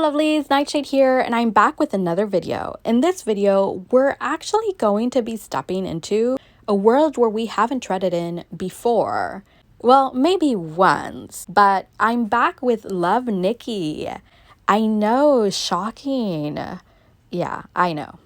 lovelies, Nightshade here, and I'm back with another video. In this video, we're actually going to be stepping into a world where we haven't treaded in before. Well, maybe once, but I'm back with Love Nikki. I know, shocking. Yeah, I know.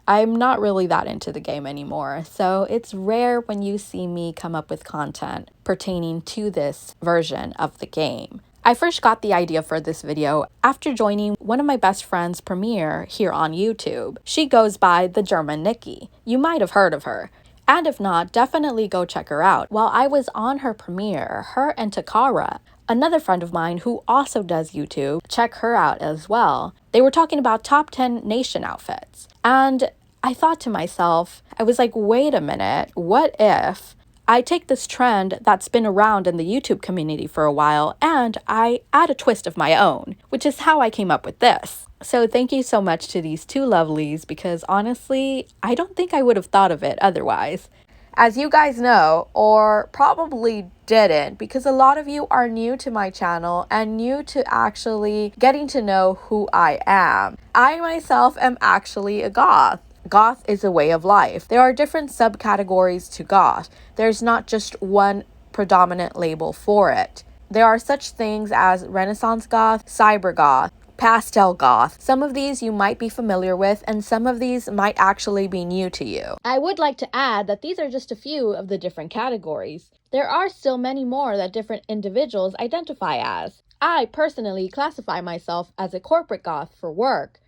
I'm not really that into the game anymore, so it's rare when you see me come up with content pertaining to this version of the game. I first got the idea for this video after joining one of my best friend's premiere here on YouTube. She goes by the German Nikki. You might have heard of her. And if not, definitely go check her out. While I was on her premiere, her and Takara, another friend of mine who also does YouTube, check her out as well. They were talking about top 10 nation outfits. And I thought to myself, I was like, wait a minute, what if I take this trend that's been around in the YouTube community for a while and I add a twist of my own, which is how I came up with this. So thank you so much to these two lovelies because honestly, I don't think I would have thought of it otherwise. As you guys know, or probably didn't, because a lot of you are new to my channel and new to actually getting to know who I am. I myself am actually a goth. Goth is a way of life. There are different subcategories to goth. There's not just one predominant label for it. There are such things as Renaissance goth, cyber goth, pastel goth. Some of these you might be familiar with and some of these might actually be new to you. I would like to add that these are just a few of the different categories. There are still many more that different individuals identify as. I personally classify myself as a corporate goth for work,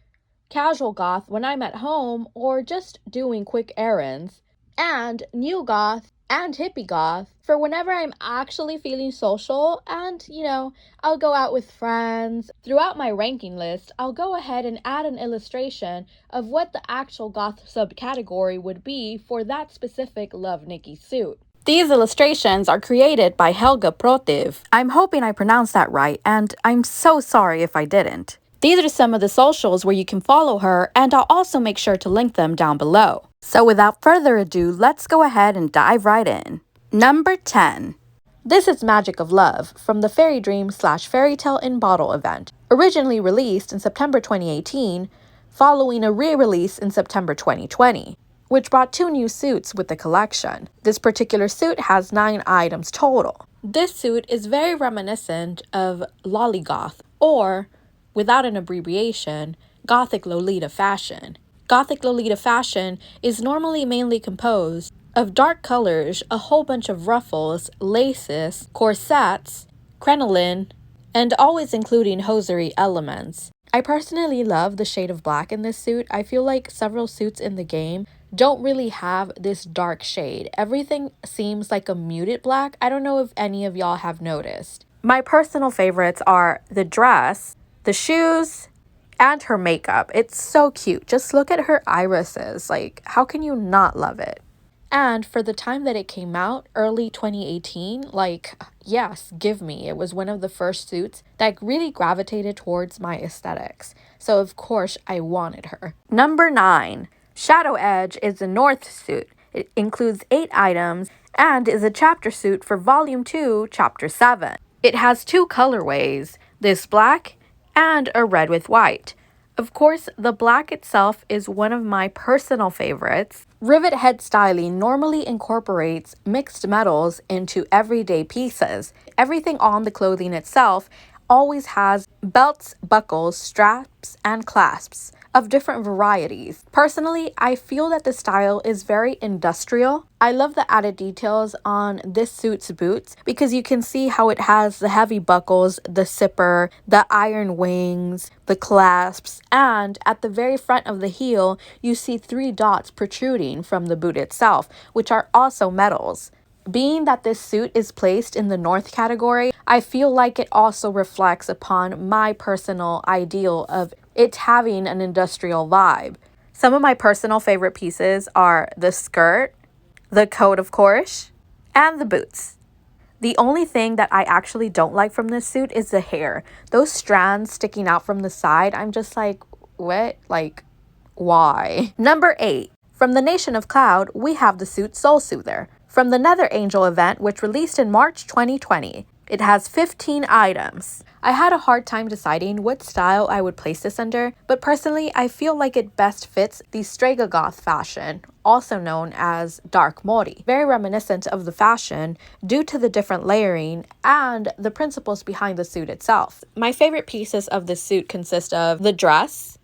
casual goth when I'm at home or just doing quick errands, and new goth and hippie goth for whenever I'm actually feeling social and, I'll go out with friends. Throughout my ranking list, I'll go ahead and add an illustration of what the actual goth subcategory would be for that specific Love Nikki suit. These illustrations are created by Helga Protiv. I'm hoping I pronounced that right, and I'm so sorry if I didn't. These are some of the socials where you can follow her, and I'll also make sure to link them down below. So without further ado, let's go ahead and dive right in. Number 10. This is Magic of Love from the Fairy Dream / Fairy Tale in Bottle event, originally released in September 2018, following a re-release in September 2020, which brought 2 new suits with the collection. This particular suit has 9 items total. This suit is very reminiscent of Lolligoth, or without an abbreviation, Gothic Lolita fashion. Gothic Lolita fashion is normally mainly composed of dark colors, a whole bunch of ruffles, laces, corsets, crinoline, and always including hosiery elements. I personally love the shade of black in this suit. I feel like several suits in the game don't really have this dark shade. Everything seems like a muted black. I don't know if any of y'all have noticed. My personal favorites are the dress, the shoes, and her makeup. It's so cute. Just look at her irises. Like, how can you not love it? And for the time that it came out, early 2018, yes, give me. It was one of the first suits that really gravitated towards my aesthetics. So of course I wanted her. Number 9. Shadow Edge is a North suit. It includes 8 items and is a chapter suit for Volume 2, Chapter 7. It has 2 colorways, this black and a red with white. Of course, the black itself is one of my personal favorites. Rivet head styling normally incorporates mixed metals into everyday pieces. Everything on the clothing itself always has belts, buckles, straps, and clasps of different varieties. Personally, I feel that the style is very industrial. I love the added details on this suit's boots because you can see how it has the heavy buckles, the zipper, the iron wings, the clasps, and at the very front of the heel, you see 3 dots protruding from the boot itself, which are also metals. Being that this suit is placed in the North category, I feel like it also reflects upon my personal ideal of it having an industrial vibe. Some of my personal favorite pieces are the skirt, the coat of course, and the boots. The only thing that I actually don't like from this suit is the hair. Those strands sticking out from the side, I'm just like, what? Like, why? Number 8. From the Nation of Cloud, we have the suit Soul Soother from the Nether Angel event, which released in March 2020. It has 15 items. I had a hard time deciding what style I would place this under, but personally I feel like it best fits the Strega Goth fashion, also known as dark mori. Very reminiscent of the fashion due to the different layering and the principles behind the suit itself. My favorite pieces of this suit consist of the dress,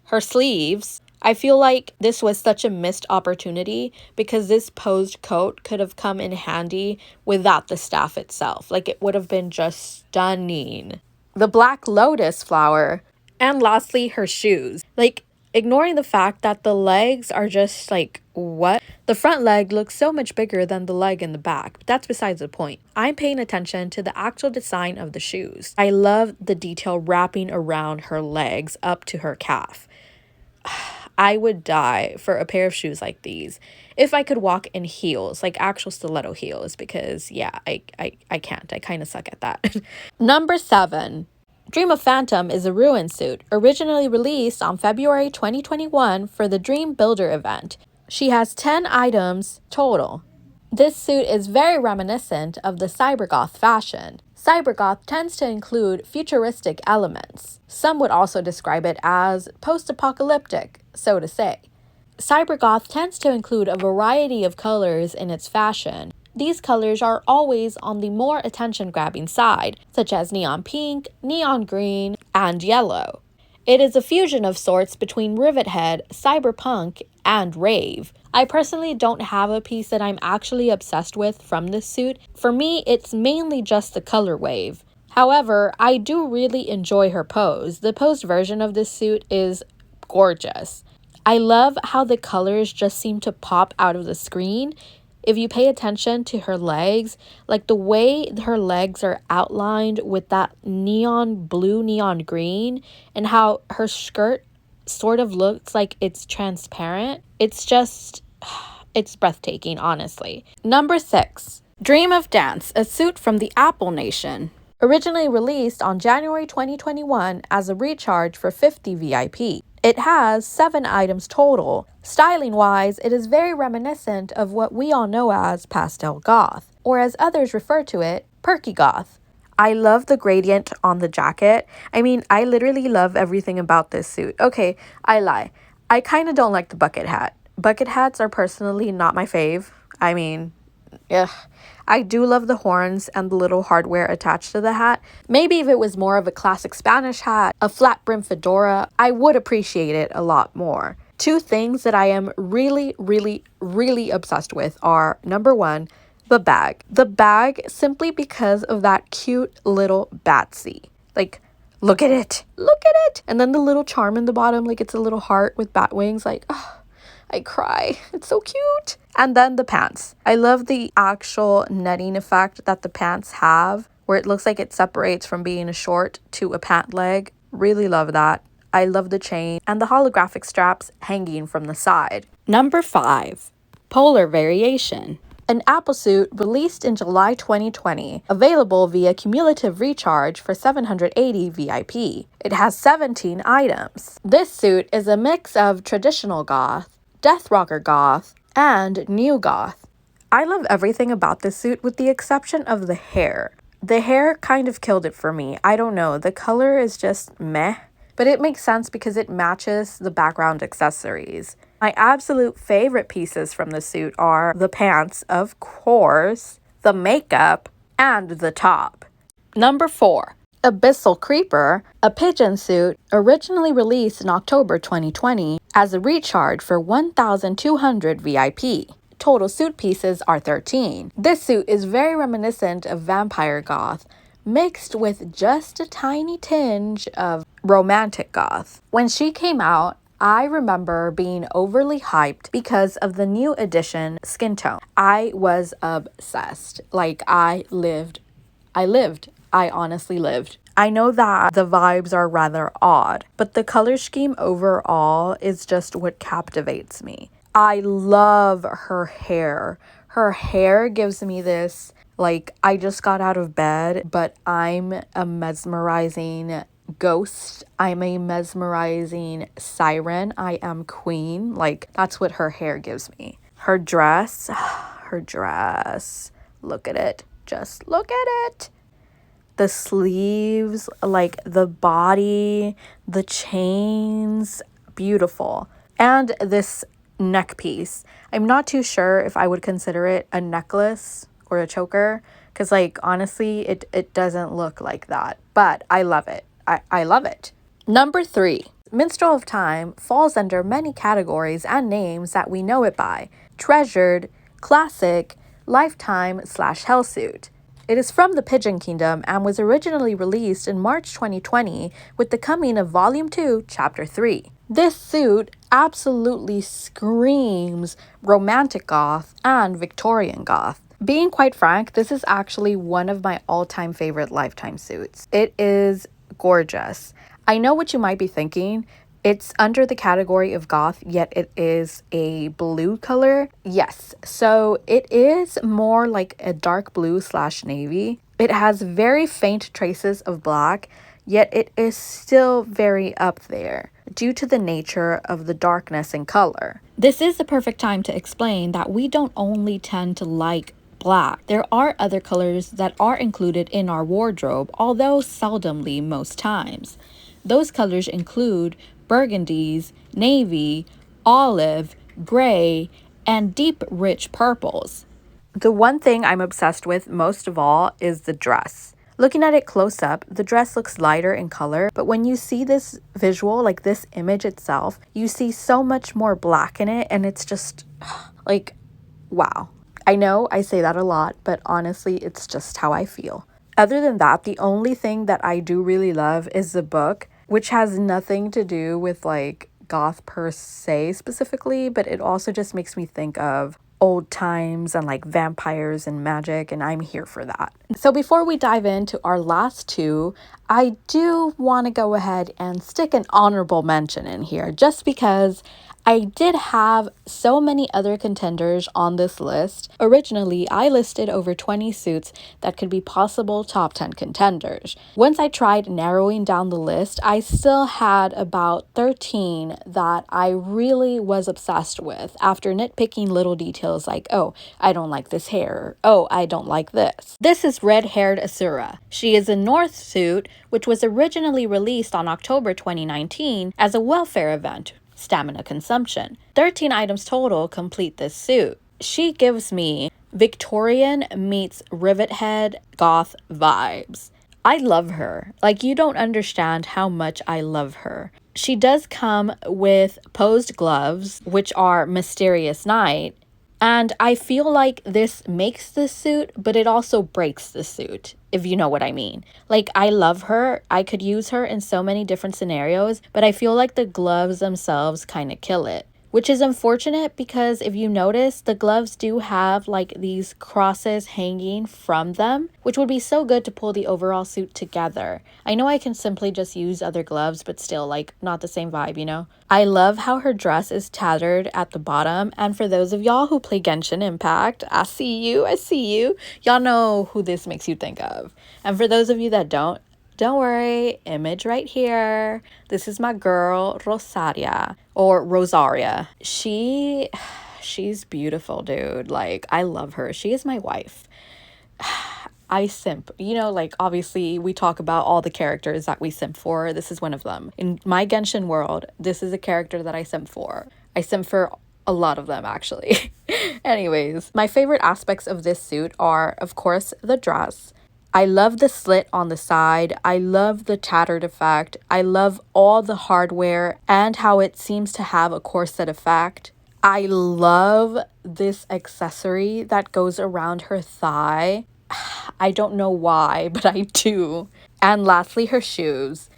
her sleeves. I feel like this was such a missed opportunity because this posed coat could have come in handy without the staff itself. Like, it would have been just stunning. The black lotus flower, and lastly, her shoes. Like, ignoring the fact that the legs are just like, what? The front leg looks so much bigger than the leg in the back, but that's besides the point. I'm paying attention to the actual design of the shoes. I love the detail wrapping around her legs up to her calf. I would die for a pair of shoes like these if I could walk in heels, like actual stiletto heels, because yeah, I can't. I kind of suck at that. Number 7. Dream of Phantom is a ruin suit, originally released on February 2021 for the Dream Builder event. She has 10 items total. This suit is very reminiscent of the cybergoth fashion. Cybergoth tends to include futuristic elements. Some would also describe it as post-apocalyptic, so to say. Cybergoth tends to include a variety of colors in its fashion. These colors are always on the more attention-grabbing side, such as neon pink, neon green, and yellow. It is a fusion of sorts between Rivet Head, cyberpunk, and rave. I personally don't have a piece that I'm actually obsessed with from this suit. For me, it's mainly just the color wave. However, I do really enjoy her pose. The posed version of this suit is gorgeous. I love how the colors just seem to pop out of the screen. If you pay attention to her legs, like the way her legs are outlined with that neon blue, neon green, and how her skirt sort of looks like it's transparent. It's just, it's breathtaking, honestly. Number 6. Dream of Dance, a suit from the Apple Nation. Originally released on January 2021 as a recharge for 50 VIP. It has 7 items total. Styling-wise, it is very reminiscent of what we all know as pastel goth, or as others refer to it, perky goth. I love the gradient on the jacket. I mean, I literally love everything about this suit. Okay, I lie. I kind of don't like the bucket hat. Bucket hats are personally not my fave. I mean, ugh. I do love the horns and the little hardware attached to the hat. Maybe if it was more of a classic Spanish hat, a flat brim fedora, I would appreciate it a lot more. 2 things that I am really, really, really obsessed with are, number 1, the bag. The bag simply because of that cute little batsy. Like, look at it. Look at it. And then the little charm in the bottom, like it's a little heart with bat wings. Like, oh, I cry. It's so cute. And then the pants. I love the actual netting effect that the pants have, where it looks like it separates from being a short to a pant leg. Really love that. I love the chain and the holographic straps hanging from the side. Number 5. Polar Variation. An Apple suit released in July 2020, available via cumulative recharge for 780 VIP. It has 17 items. This suit is a mix of traditional goth, death rocker goth, and new goth. I love everything about this suit with the exception of the hair. The hair kind of killed it for me. I don't know, the color is just meh, but it makes sense because it matches the background accessories. My absolute favorite pieces from the suit are the pants, of course, the makeup, and the top. Number 4. Abyssal Creeper, a pigeon suit originally released in October 2020 as a recharge for 1,200 VIP. Total suit pieces are 13. This suit is very reminiscent of vampire goth, mixed with just a tiny tinge of romantic goth. When she came out, I remember being overly hyped because of the new edition skin tone. I was obsessed. Like, I honestly lived. I know that the vibes are rather odd, but the color scheme overall is just what captivates me. I love her hair. Her hair gives me this, like, I just got out of bed, but I'm a mesmerizing ghost. I'm a mesmerizing siren. I am queen. Like, that's what her hair gives me. Her dress, look at it. Just look at it. the sleeves, like the body, the chains, beautiful. And this neck piece. I'm not too sure if I would consider it a necklace or a choker, because like honestly it doesn't look like that, but I love it. I love it. Number 3. Minstrel of Time falls under many categories and names that we know it by: treasured, classic, lifetime / hellsuit. It is from the Pigeon Kingdom and was originally released in March 2020 with the coming of Volume 2, Chapter 3. This suit absolutely screams romantic goth and Victorian goth. Being quite frank, this is actually one of my all-time favorite Lifetime suits. It is gorgeous. I know what you might be thinking. It's under the category of goth, yet it is a blue color. Yes, so it is more like a dark blue / navy. It has very faint traces of black, yet it is still very up there due to the nature of the darkness in color. This is the perfect time to explain that we don't only tend to like black. There are other colors that are included in our wardrobe, although seldomly most times. Those colors include burgundies, navy, olive, gray, and deep rich purples. The one thing I'm obsessed with most of all is the dress. Looking at it close up, the dress looks lighter in color, but when you see this visual, like this image itself, you see so much more black in it, and it's just like, wow. I know I say that a lot, but honestly, it's just how I feel. Other than that, the only thing that I do really love is the book, which has nothing to do with like goth per se specifically, but it also just makes me think of old times and like vampires and magic, and I'm here for that. So before we dive into our last 2, I do want to go ahead and stick an honorable mention in here, just because I did have so many other contenders on this list. Originally, I listed over 20 suits that could be possible top 10 contenders. Once I tried narrowing down the list, I still had about 13 that I really was obsessed with after nitpicking little details like, oh, I don't like this hair. Oh, I don't like this. This is red-haired Asura. She is a North suit, which was originally released on October 2019 as a welfare event. Stamina consumption. 13 items total complete this suit. She gives me Victorian meets Rivet Head goth vibes. I love her. Like, you don't understand how much I love her. She does come with posed gloves, which are Mysterious Night, and I feel like this makes the suit, but it also breaks the suit, if you know what I mean. Like, I love her. I could use her in so many different scenarios, but I feel like the gloves themselves kind of kill it. Which is unfortunate because if you notice, the gloves do have like these crosses hanging from them, which would be so good to pull the overall suit together. I know I can simply just use other gloves, but still like not the same vibe, you know? I love how her dress is tattered at the bottom, and for those of y'all who play Genshin Impact, I see you. Y'all know who this makes you think of. And for those of you that don't worry, image right here. This is my girl, Rosaria, or Rosaria. She's beautiful, dude. Like, I love her. She is my wife. I simp. You know, like, obviously, we talk about all the characters that we simp for. This is one of them. In my Genshin world, this is a character that I simp for. I simp for a lot of them, actually. Anyways, my favorite aspects of this suit are, of course, the dress. I love the slit on the side. I love the tattered effect. I love all the hardware and how it seems to have a corset effect. I love this accessory that goes around her thigh. I don't know why, but I do. And lastly, her shoes.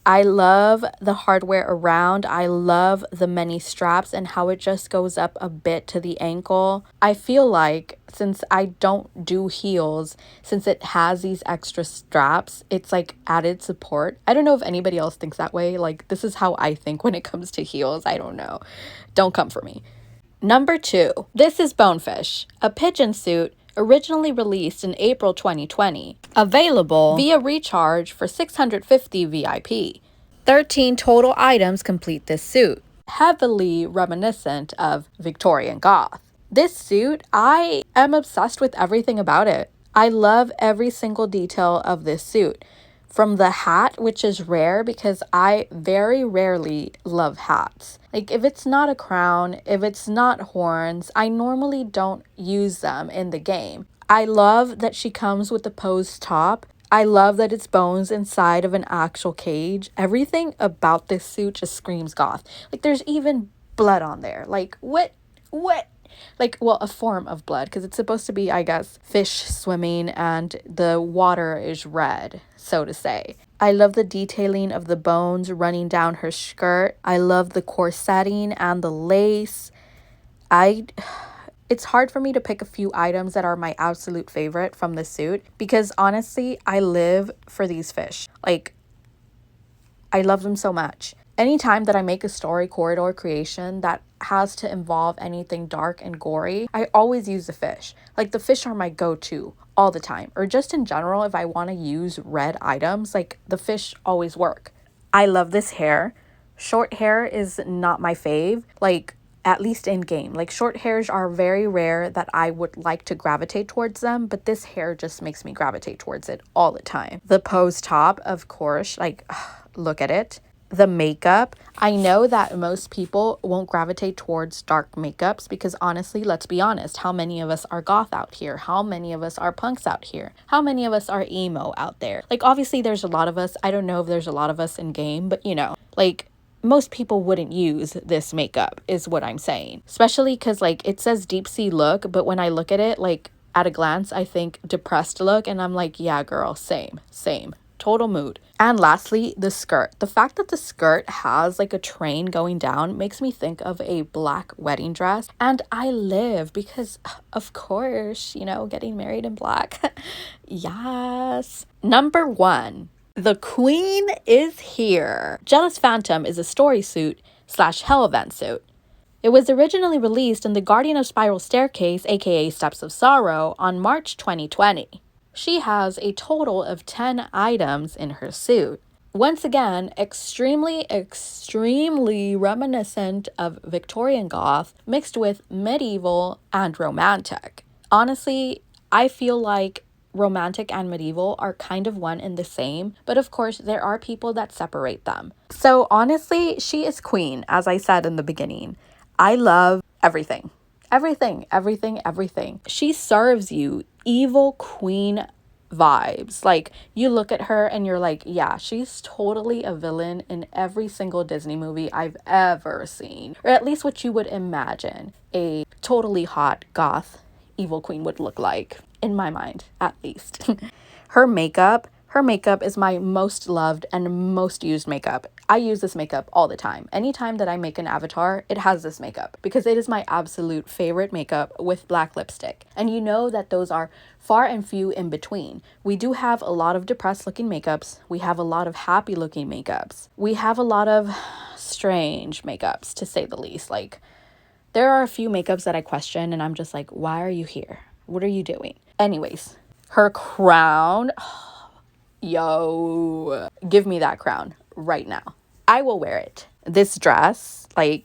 I love the hardware around. I love the many straps and how it just goes up a bit to the ankle. I feel like since I don't do heels, since it has these extra straps, it's like added support. I don't know if anybody else thinks that way. Like, this is how I think when it comes to heels. I don't know. Don't come for me. Number 2. This is Bonefish, a pigeon suit originally released in April 2020. Available via recharge for 650 VIP. 13 total items complete this suit. Heavily reminiscent of Victorian Goth. This suit, I am obsessed with everything about it. I love every single detail of this suit. From the hat, which is rare because I very rarely love hats. Like, if it's not a crown, if it's not horns, I normally don't use them in the game. I love that she comes with the posed top. I love that it's bones inside of an actual cage. Everything about this suit just screams goth. Like, there's even blood on there. Like, what? Like, well, a form of blood, because it's supposed to be, I guess, fish swimming and the water is red, so to say. I love the detailing of the bones running down her skirt. I love the corsetting and the lace. It's hard for me to pick a few items that are my absolute favorite from the suit, because honestly, I live for these fish. Like, I love them so much. Anytime that I make a story corridor creation that has to involve anything dark and gory, I always use the fish. Like, the fish are my go-to all the time. Or just in general, if I want to use red items, like, the fish always work. I love this hair. Short hair is not my fave, like, at least in game. Like, short hairs are very rare that I would like to gravitate towards them, but this hair just makes me gravitate towards it all the time. The pose top, of course, like, look at it. The makeup, I know that most people won't gravitate towards dark makeups because honestly, let's be honest, how many of us are goth out here? How many of us are punks out here? How many of us are emo out there? Like, obviously there's a lot of us. I don't know if there's a lot of us in game, but you know, like, most people wouldn't use this makeup is what I'm saying. Especially because, like, it says deep sea look, but when I look at it, like, at a glance, I think depressed look, and I'm like, yeah, girl, same. Total mood. And lastly, the skirt. The fact that the skirt has like a train going down makes me think of a black wedding dress. And I live because, of course, you know, getting married in black. Yes. Number 1. The queen is here. Jealous Phantom is a story suit / hell event suit. It was originally released in the Guardian of Spiral Staircase, aka Steps of Sorrow, on March 2020. She has a total of 10 items in her suit. Once again, extremely reminiscent of Victorian goth mixed with medieval and romantic. Honestly, I feel like romantic and medieval are kind of one and the same, but of course there are people that separate them. So honestly, she is queen, as I said in the beginning. I love everything. Everything. She serves you evil queen vibes. Like, you look at her and you're like, yeah, she's totally a villain in every single Disney movie I've ever seen. Or at least what you would imagine a totally hot goth evil queen would look like, in my mind, at least. Her makeup is my most loved and most used makeup. I use this makeup all the time. Anytime that I make an avatar, it has this makeup because it is my absolute favorite makeup with black lipstick. And you know that those are far and few in between. We do have a lot of depressed looking makeups. We have a lot of happy looking makeups. We have a lot of strange makeups, to say the least. Like, there are a few makeups that I question and I'm just like, why are you here? What are you doing? Anyways, her crown. Yo, give me that crown right now. I will wear it. This dress. The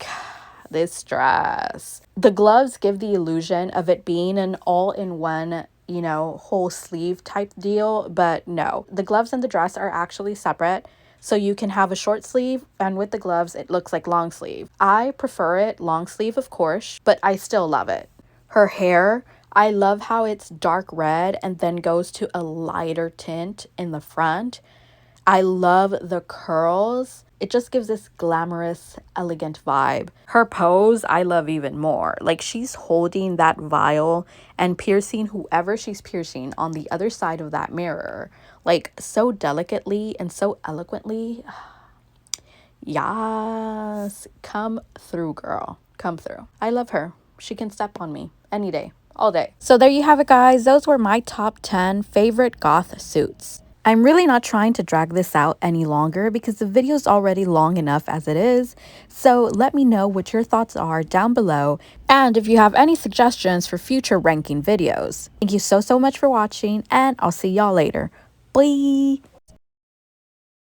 gloves give the illusion of it being an all-in-one, you know, whole sleeve type deal, but no. The gloves and the dress are actually separate, so you can have a short sleeve, and with the gloves, it looks like long sleeve. I prefer it long sleeve, of course, but I still love it. Her hair, I love how it's dark red and then goes to a lighter tint in the front. I love the curls. It just gives this glamorous, elegant vibe. Her pose, I love even more. Like, she's holding that vial and piercing whoever she's piercing on the other side of that mirror. Like, so delicately and so eloquently. Yes. Come through, girl. Come through. I love her. She can step on me any day. All day. So there you have it, guys. Those were my top 10 favorite goth suits. I'm really not trying to drag this out any longer because the video is already long enough as it is. So let me know what your thoughts are down below and if you have any suggestions for future ranking videos. Thank you so much for watching, and I'll see y'all later. Bye!